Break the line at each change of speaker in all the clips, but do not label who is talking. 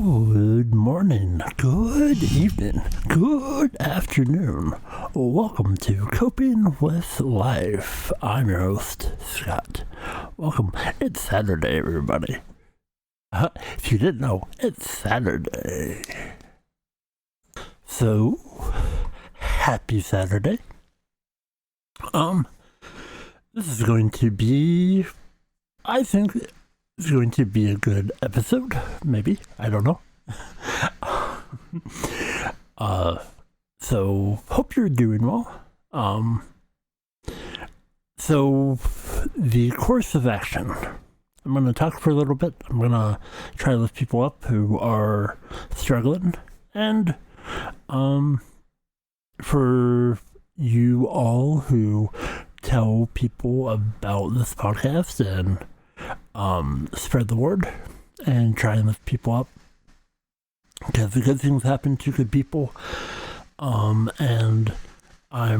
Good morning, good evening, good afternoon. Welcome to Coping with Life. I'm your host, Scott. Welcome. It's Saturday, everybody. If you didn't know, it's Saturday. So, happy Saturday. This is going to be, I think, it's going to be a good episode, maybe. I don't know. So hope you're doing well. So the course of action. I'm going to talk for a little bit. I'm going to try to lift people up who are struggling. And for you all who tell people about this podcast and spread the word and try and lift people up, because the good things happen to good people, and I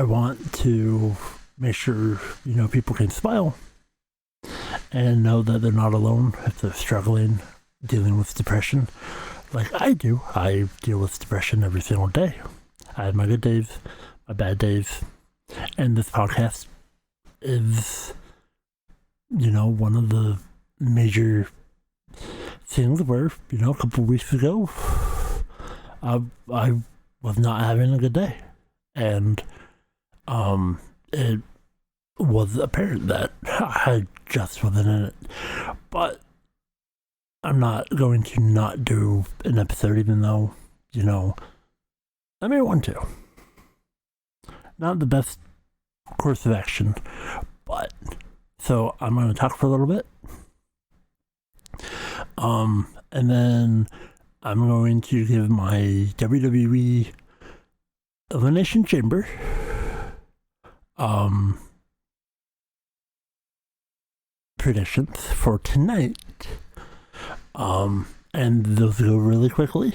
want to make sure people can smile and know that they're not alone if they're struggling, dealing with depression like I do. I deal with depression every single day. I have my good days, my bad days, and this podcast is one of the major things where, a couple of weeks ago, I was not having a good day. And it was apparent that I just wasn't in it. But I'm not going to not do an episode, even though, I may want to. Not the best course of action, but so I'm going to talk for a little bit. And then I'm going to give my WWE Elimination Chamber predictions for tonight. And those go really quickly.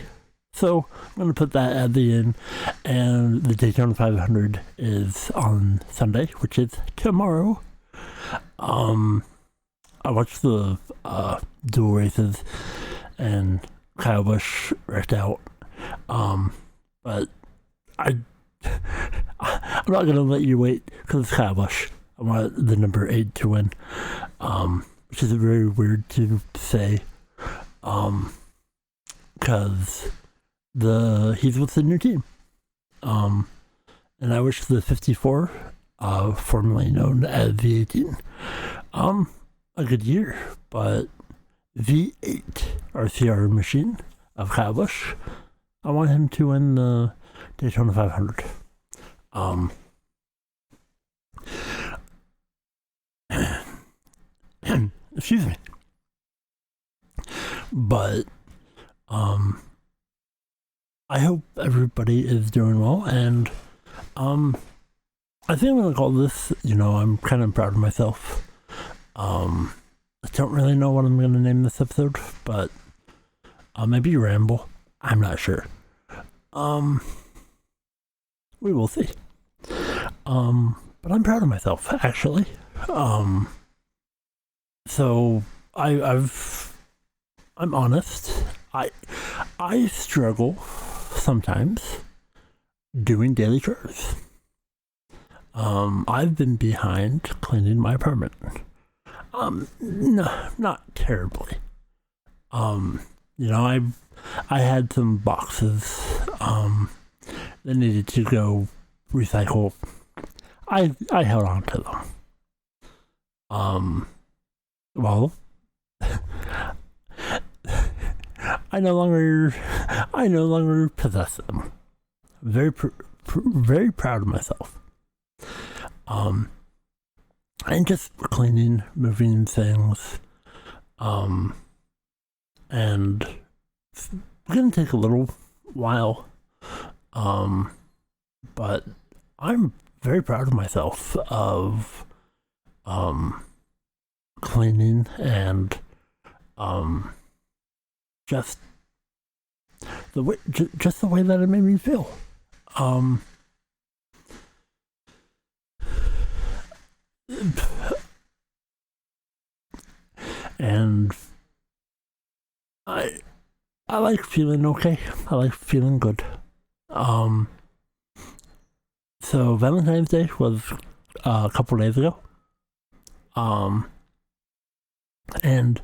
So I'm going to put that at the end. And the Daytona 500 is on Sunday, which is tomorrow. I watched the dual races, and Kyle Busch wrecked out. But I'm not gonna let you wait because it's Kyle Busch. I want the number 8 to win, which is very weird to say, because he's with the new team. And I wish the 54, formerly known as V18, a good year, but V8, our CR machine of Kyle Busch, I want him to win the Daytona 500. Excuse me. But, I hope everybody is doing well, and, I think I'm going to call this, I'm kind of proud of myself. I don't really know what I'm going to name this episode, but maybe Ramble. I'm not sure. We will see. But I'm proud of myself, actually. So I'm honest. I struggle sometimes doing daily chores. I've been behind cleaning my apartment. No, not terribly. I had some boxes, that needed to go recycle. I held on to them. Well, I no longer possess them. Very proud of myself. And just cleaning, moving things, and it's gonna take a little while, but I'm very proud of myself of cleaning and just the way that it made me feel. And I I like feeling okay. I like feeling good. Um, so Valentine's Day was a couple days ago. Um, and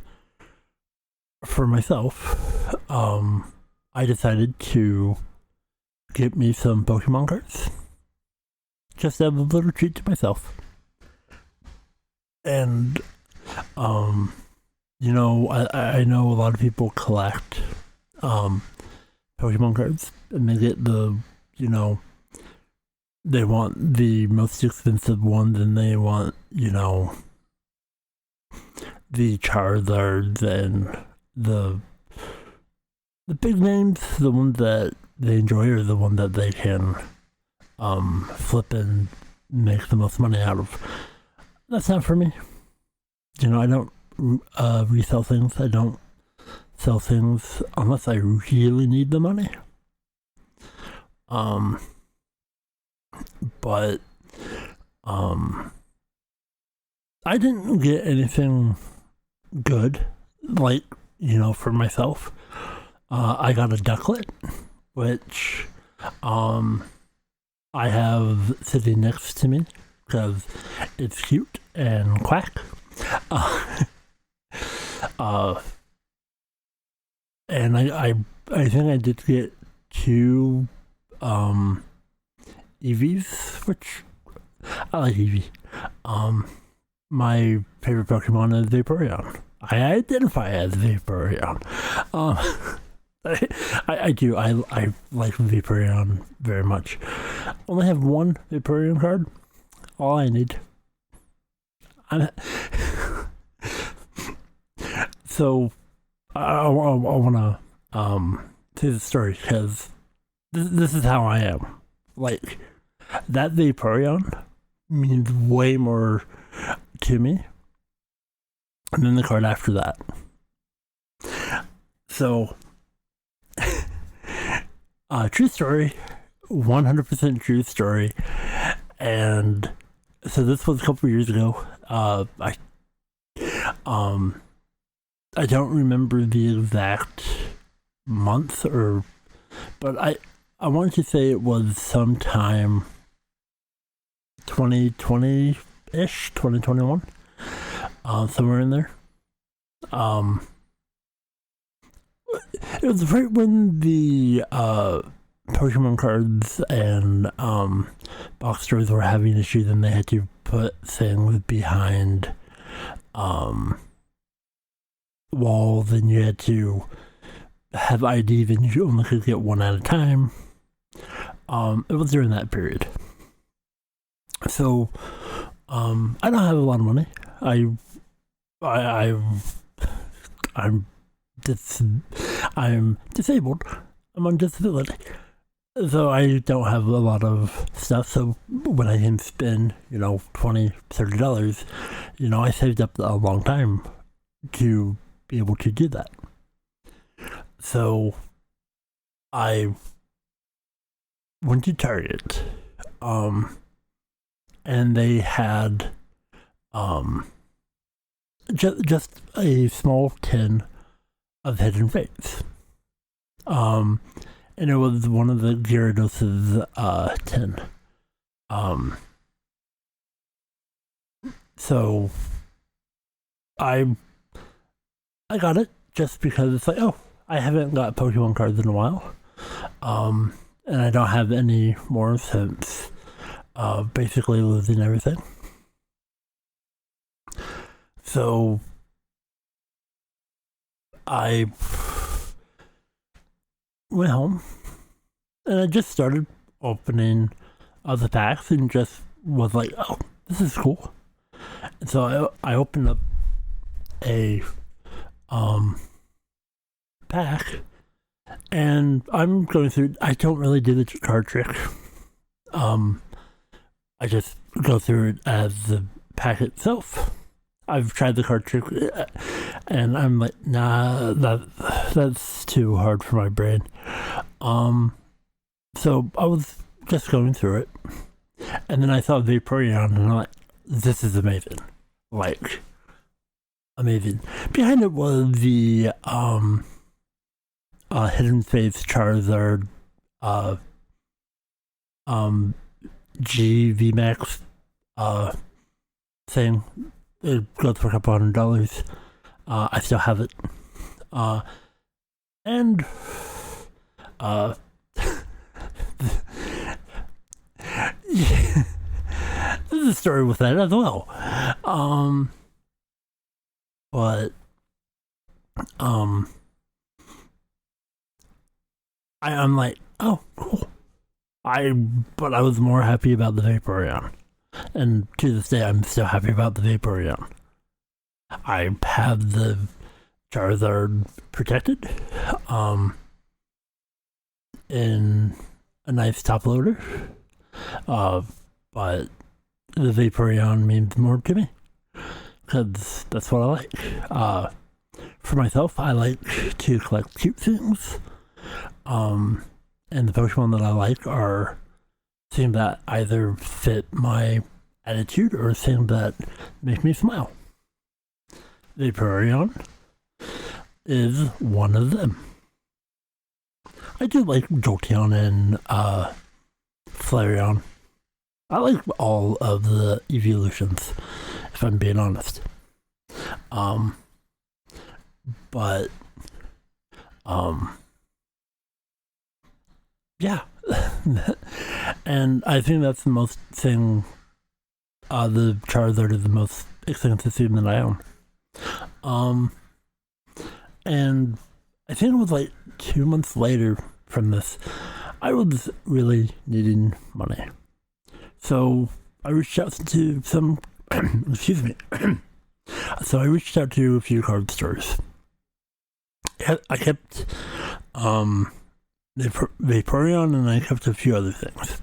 for myself, I decided to get me some Pokemon cards. Just as a little treat to myself. And, I know a lot of people collect, Pokemon cards, and they get they want the most expensive ones, and they want, the Charizards and the big names, the ones that they enjoy, or the one that they can flip and make the most money out of. That's not for me. I don't resell things. I don't sell things unless I really need the money. But I didn't get anything good, for myself. I got a ducklet, which I have sitting next to me because it's cute and quack. And I think I did get 2 Eevees, which I like Eevee. My favorite Pokemon is Vaporeon. I identify as Vaporeon. I do. I like Vaporeon very much. Only have 1 Vaporeon card. All I need. So I want to say the story because this is how I am. That Vaporeon means way more to me than the card after that. So, true story, 100% true story. And so this was a couple years ago. I don't remember the exact month but I wanted to say it was sometime 2020-ish, 2021, somewhere in there. It was right when the Pokemon cards and box stores were having issues, and they had to put things behind walls, and you had to have IDs, and you only could get 1 at a time. It was during that period. So, I don't have a lot of money. I'm disabled. I'm on disability. So I don't have a lot of stuff. So when I can spend, $20, $30, I saved up a long time to be able to do that. So I went to Target, and they had just a small tin of Hidden Fates. And it was one of the Gyarados' tin. So I got it just because it's I haven't got Pokemon cards in a while. And I don't have any more since basically losing everything. So I went home and I just started opening the packs and just was like, oh, this is cool. And so I opened up a pack, and I'm going through. I don't really do the card trick. I just go through it as the pack itself. I've tried the card trick, and I'm like, nah, that's too hard for my brain. So I was just going through it, and then I saw Vaporeon, and I'm like, this is amazing. Amazing. Behind it was the Hidden Faith Charizard GVMAX thing. It goes for a couple $100. I still have it. And there's a story with that as well. But I'm like, oh, cool. But I was more happy about the Vaporeon. And to this day, I'm still happy about the Vaporeon. I have the Charizard protected, in a nice top loader. But the Vaporeon means more to me, because that's what I like. For myself, I like to collect cute things. And the Pokemon that I like are things that either fit my attitude or things that make me smile. Vaporeon is one of them. I do like Jolteon and Flareon. I like all of the evolutions, if I'm being honest. But yeah. And I think that's the most thing, the Charizard is the most expensive thing that I own. And I think it was like 2 months later from this, I was really needing money. So I reached out to some, excuse me. So I reached out to a few card stores. I kept, Vaporeon, and I kept a few other things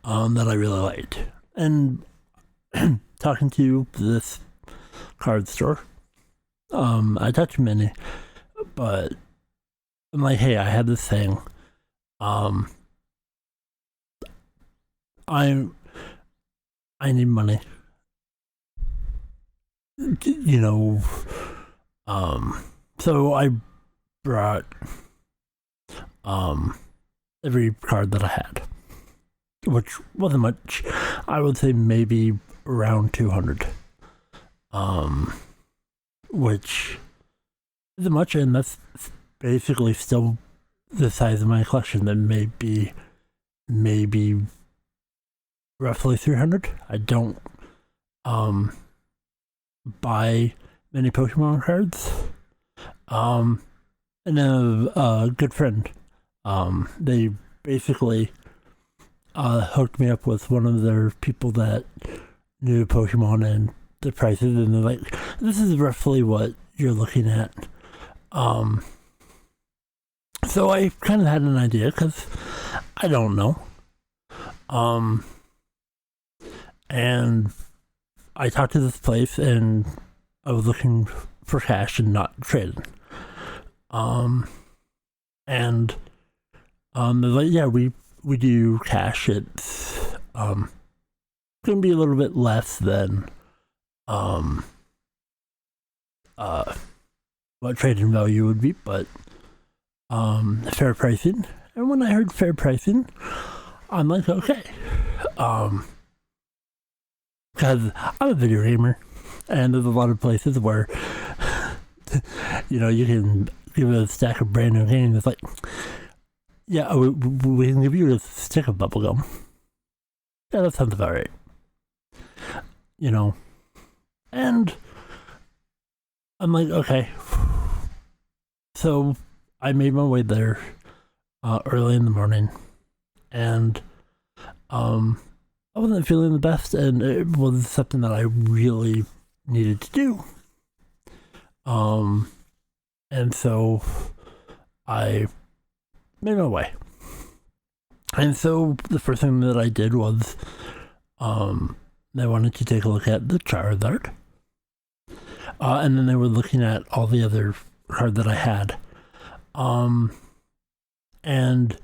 that I really liked. And talking to this card store, I talked to many, but I'm like, hey, I have this thing. I need money. You know, so I brought every card that I had, which wasn't much. I would say maybe around 200, which isn't much, and that's basically still the size of my collection. That may be maybe roughly 300. I don't buy many Pokemon cards. And a good friend, they basically hooked me up with one of their people that knew Pokemon and the prices, and they're like, this is roughly what you're looking at. So I kind of had an idea, because I don't know. And I talked to this place, and I was looking for cash and not trading. And they're like, yeah, we do cash. It's gonna be a little bit less than what trading value would be, but fair pricing. And when I heard fair pricing, I'm like, okay, because I'm a video gamer, and there's a lot of places where you know, you can give a stack of brand new games. It's like, yeah, we can give you a stick of bubblegum. Yeah, that sounds about right. You know, and I'm like, okay. So I made my way there early in the morning, and I wasn't feeling the best, and it was something that I really needed to do. And so I made my way. And so the first thing that I did was, they wanted to take a look at the Charizard. And then they were looking at all the other cards that I had. And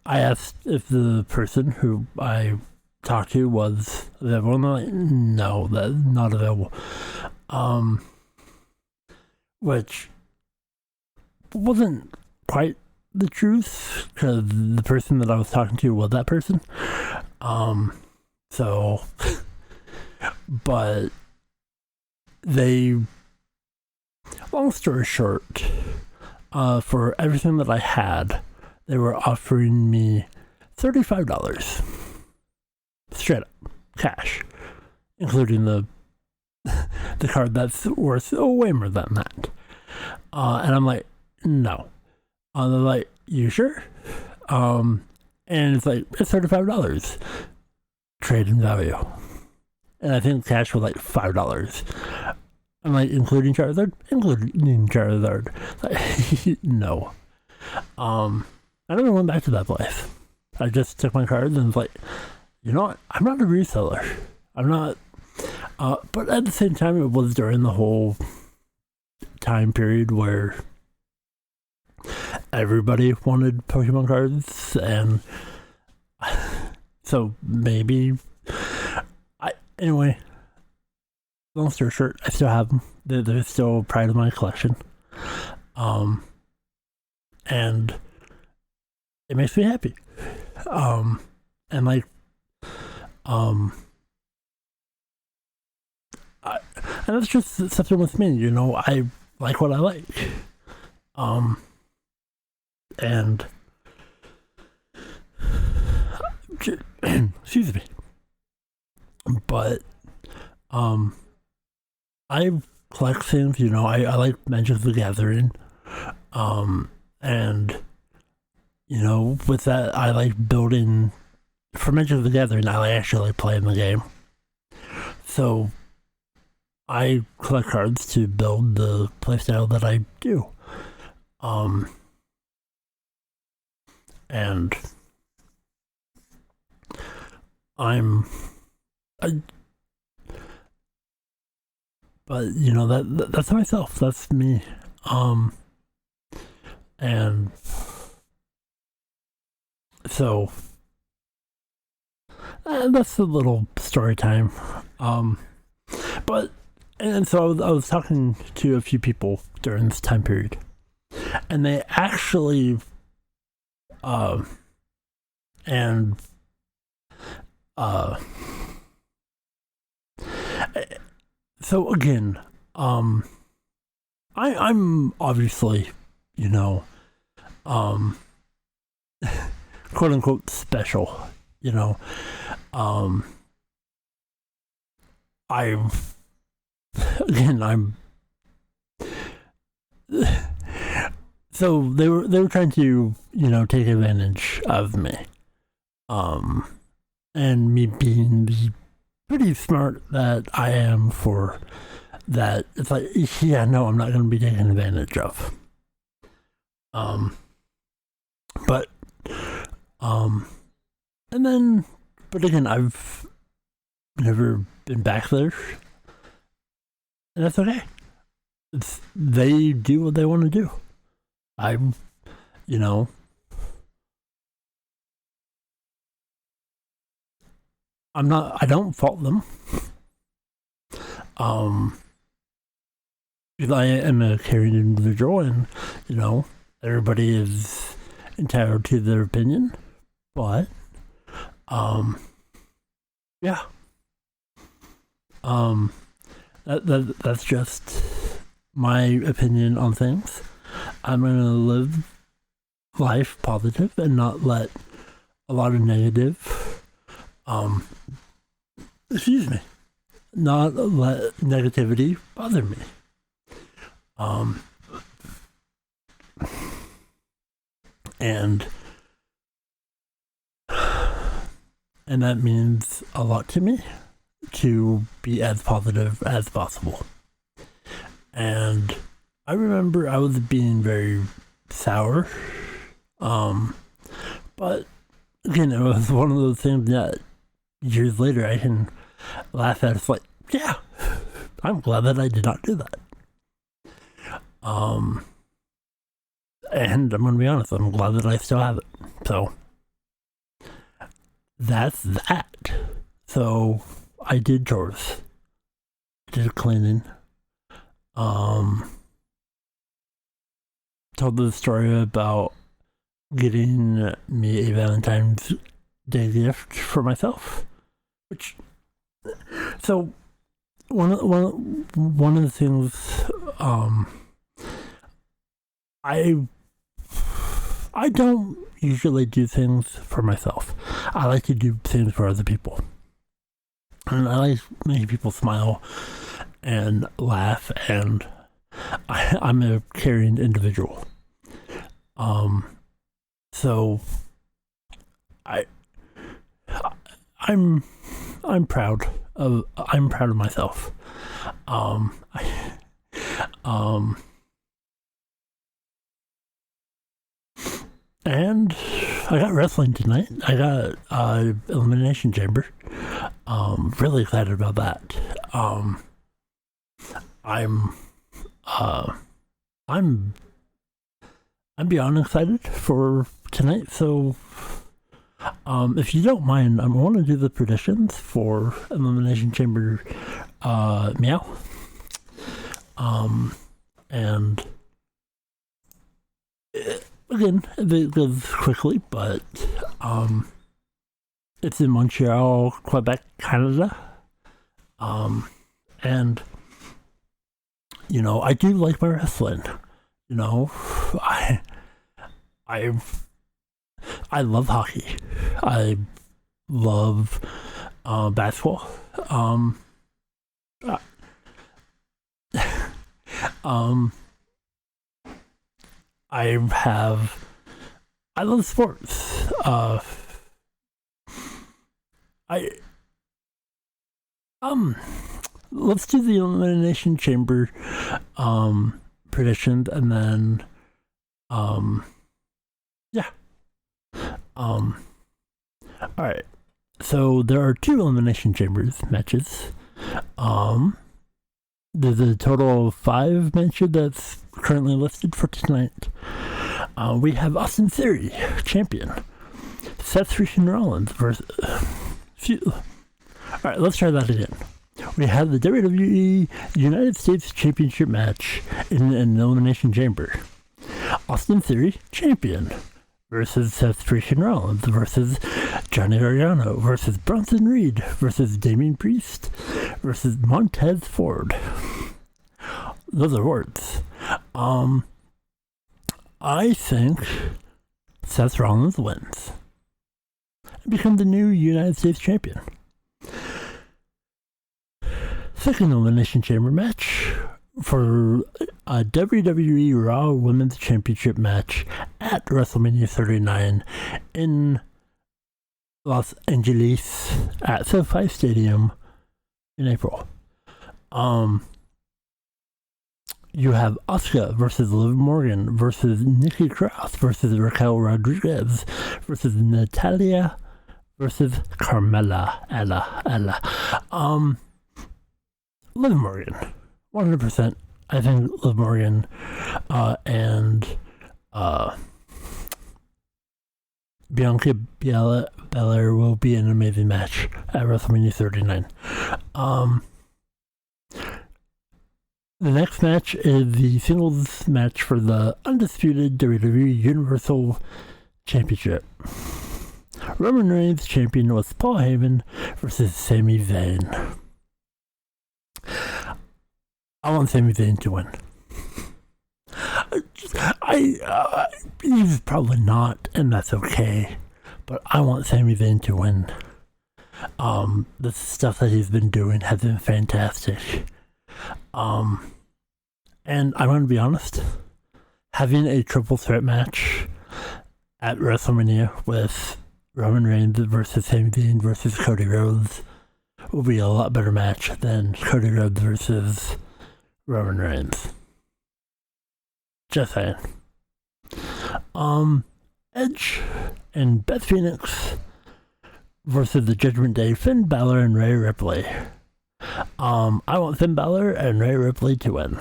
I asked if the person who I talked to was available, and they're like, no, that's not available. Which wasn't quite the truth, because the person that I was talking to was that person. So, but they, long story short, for everything that I had, they were offering me $35 straight up cash, including the card that's worth way more than that. And I'm like, no. They're like, you sure? And it's like, it's $35 trade in value. And I think cash was like $5. I'm like, including Charizard? Including Charizard. Like, no. I never went back to that place. I just took my cards and was like, you know what? I'm not a reseller. I'm not. But at the same time, it was during the whole time period where everybody wanted Pokemon cards, and so maybe anyway, long story short, I still have them. They're still part of my collection, and it makes me happy, and like and that's just something with me, you know. I like what I like, and excuse me, but I collect things, you know. I like Magic the Gathering, and you know, with that, I like building. For Magic the Gathering, I actually like playing the game, so I collect cards to build the playstyle that I do. And but you know, that's myself. That's me. And so that's a little story time. But and so I was talking to a few people during this time period, and they actually, so again, I'm obviously, you know, quote unquote special, you know, I'm so they were trying to, you know, take advantage of me, and me being the pretty smart that I am for that. It's like, yeah, no, I'm not going to be taken advantage of. But and then, but again, I've never been back there, and that's okay. They do what they want to do. You know, I don't fault them. Because I am a caring individual, and, you know, everybody is entitled to their opinion, but, yeah. That's just my opinion on things. I'm gonna live life positive and not let a lot of negative, not let negativity bother me. And that means a lot to me, to be as positive as possible. And I remember I was being very sour, but again, it was one of those things that years later I can laugh at. It's like, yeah, I'm glad that I did not do that. And I'm gonna be honest, I'm glad that I still have it. So that's that. So I did chores, did cleaning, told the story about getting me a Valentine's Day gift for myself, which so one of the things I don't usually do things for myself. I like to do things for other people. And I like making people smile and laugh, and I'm a caring individual. So I'm proud of myself. And I got wrestling tonight. I got Elimination Chamber. Really excited about that. I'm beyond excited for tonight. So, if you don't mind, I want to do the predictions for Elimination Chamber. Meow. And again, it goes quickly, but it's in Montreal, Quebec, Canada. And I do like my wrestling. I love hockey. I love basketball. I love sports. Let's do the Elimination Chamber predictions, and then alright. So there are 2 Elimination Chambers matches. There's a total of 5 matches that's currently listed for tonight. We have Austin Theory, champion. Seth Freakin' Rollins versus... Alright, let's try that again. We have the WWE United States Championship match in an Elimination Chamber. Austin Theory, champion, versus Seth Freakin' Rollins versus Johnny Gargano versus Bronson Reed versus Damian Priest versus Montez Ford. Those are words. I think Seth Rollins wins and becomes the new United States champion. Second Elimination Chamber match for a WWE Raw Women's Championship match at WrestleMania 39 in Los Angeles at SoFi Stadium in April. You have Asuka versus Liv Morgan versus Nikki Cross versus Raquel Rodriguez versus Natalia versus Carmella. Liv Morgan, 100%. I think Liv Morgan and Bianca Belair will be an amazing match at WrestleMania 39. The next match is the singles match for the undisputed WWE Universal Championship. Roman Reigns champion was Paul Heyman versus Sami Zayn. I want Sami Zayn to win. He's probably not, and that's okay. But I want Sami Zayn to win. The stuff that he's been doing has been fantastic. And I'm going to be honest, having a triple threat match at WrestleMania with Roman Reigns versus Sami Zayn versus Cody Rhodes will be a lot better match than Cody Rhodes versus Roman Reigns. Just saying. Edge and Beth Phoenix versus the Judgment Day, Finn Balor and Rhea Ripley. I want Finn Balor and Rhea Ripley to win.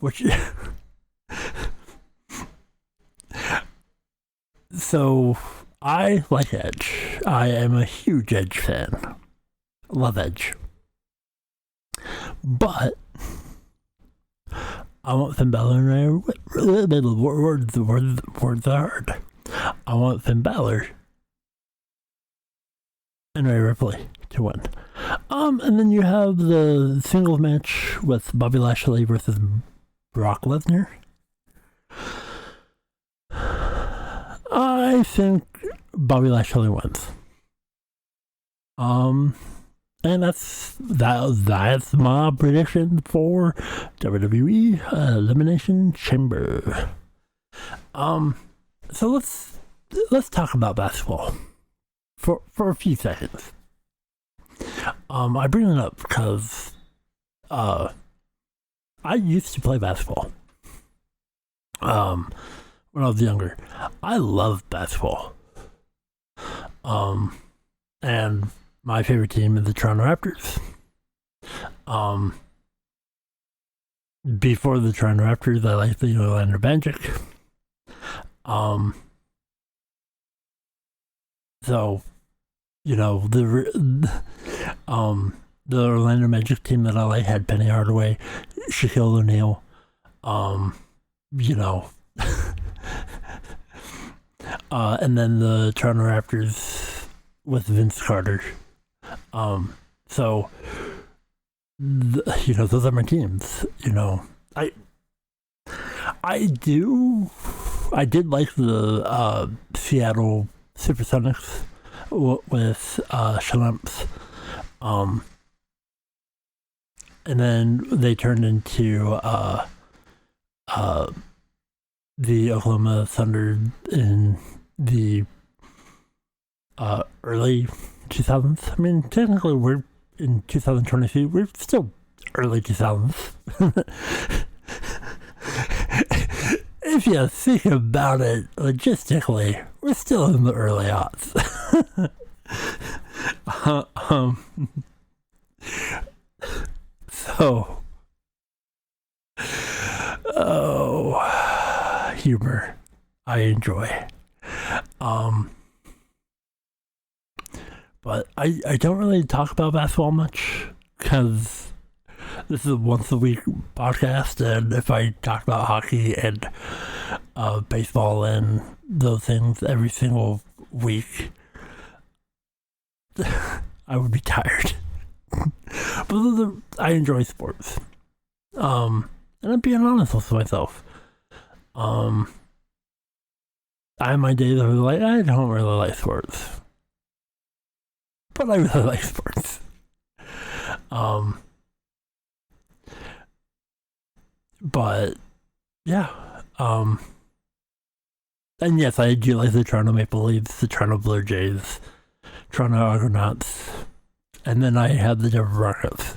Which so I like Edge. I am a huge Edge fan. Love Edge. But I want Finn Balor and words are hard. I want Finn Balor and Rhea Ripley to win. And then you have the singles match with Bobby Lashley versus Brock Lesnar. I think Bobby Lashley wins. And that's my prediction for WWE Elimination Chamber. So let's talk about basketball for a few seconds. I bring it up because I used to play basketball. When I was younger, I loved basketball. And my favorite team is the Toronto Raptors. Before the Toronto Raptors, I liked the Orlando Magic. So, the Orlando Magic team that I like had Penny Hardaway, Shaquille O'Neal, and then the Toronto Raptors with Vince Carter. So, those are my teams. I did like the Seattle Supersonics with Schlemps. And then they turned into the Oklahoma Thunder in the early 2000s. I mean, technically we're in 2023. We're still early 2000s. If you think about it logistically, we're still in the early aughts. So, humor I enjoy. But I don't really talk about basketball much because this is a once a week podcast, and if I talk about hockey and baseball and those things every single week, I would be tired. But I enjoy sports. And I'm being honest with myself. I have my days where I don't really like sports. But I really like sports. But yeah. And yes, I do like the Toronto Maple Leafs, the Toronto Blue Jays, Toronto Argonauts, and then I have the Denver Broncos.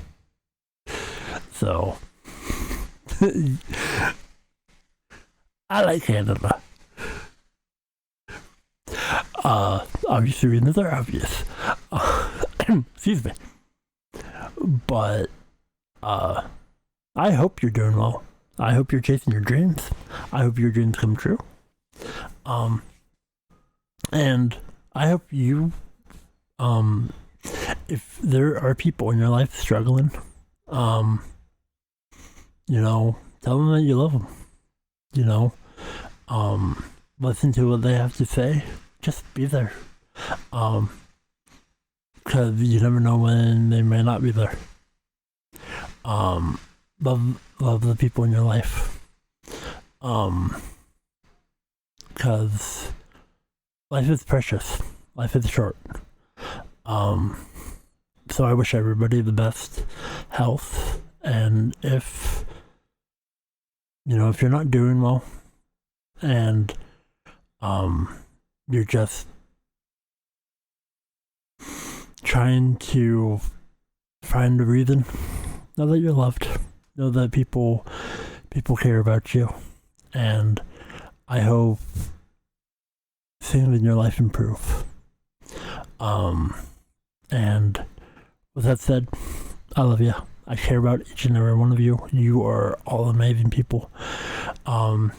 So I like Canada. Obviously reasons are obvious. Excuse me. But I hope you're doing well. I hope you're chasing your dreams. I hope your dreams come true. And I hope you, if there are people in your life struggling, tell them that you love them. Listen to what they have to say. Just be there. Because you never know when they may not be there. Love the people in your life. Because life is precious. Life is short. So I wish everybody the best health. And if you're not doing well, and you're just trying to find a reason, know that you're loved. Know that people care about you. And I hope things in your life improve. And with that said, I love you. I care about each and every one of you. You are all amazing people. And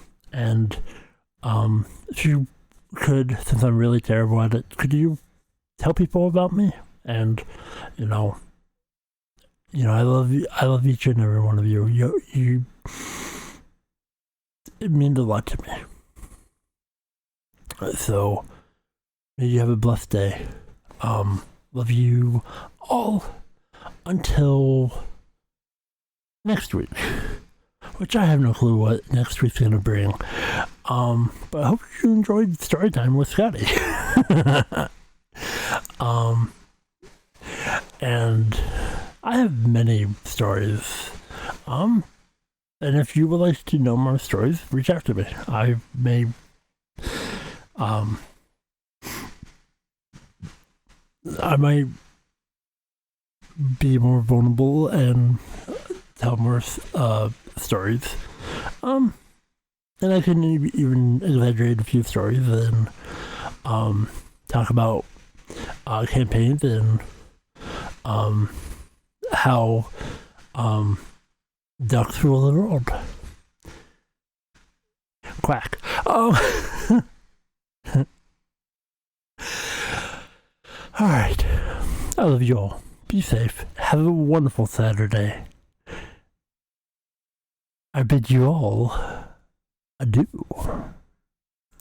if you could, since I'm really terrible at it, could you tell people about me? And I love you. I love each and every one of you. it means a lot to me. So, may you have a blessed day. Love you all until next week, which I have no clue what next week's gonna bring. But I hope you enjoyed story time with Scotty. And I have many stories. And if you would like to know more stories, reach out to me. I may I might be more vulnerable and tell more stories. And I can even exaggerate a few stories and talk about campaigns and how ducks rule the world. Quack. Alright. I love you all. Be safe. Have a wonderful Saturday. I bid you all adieu.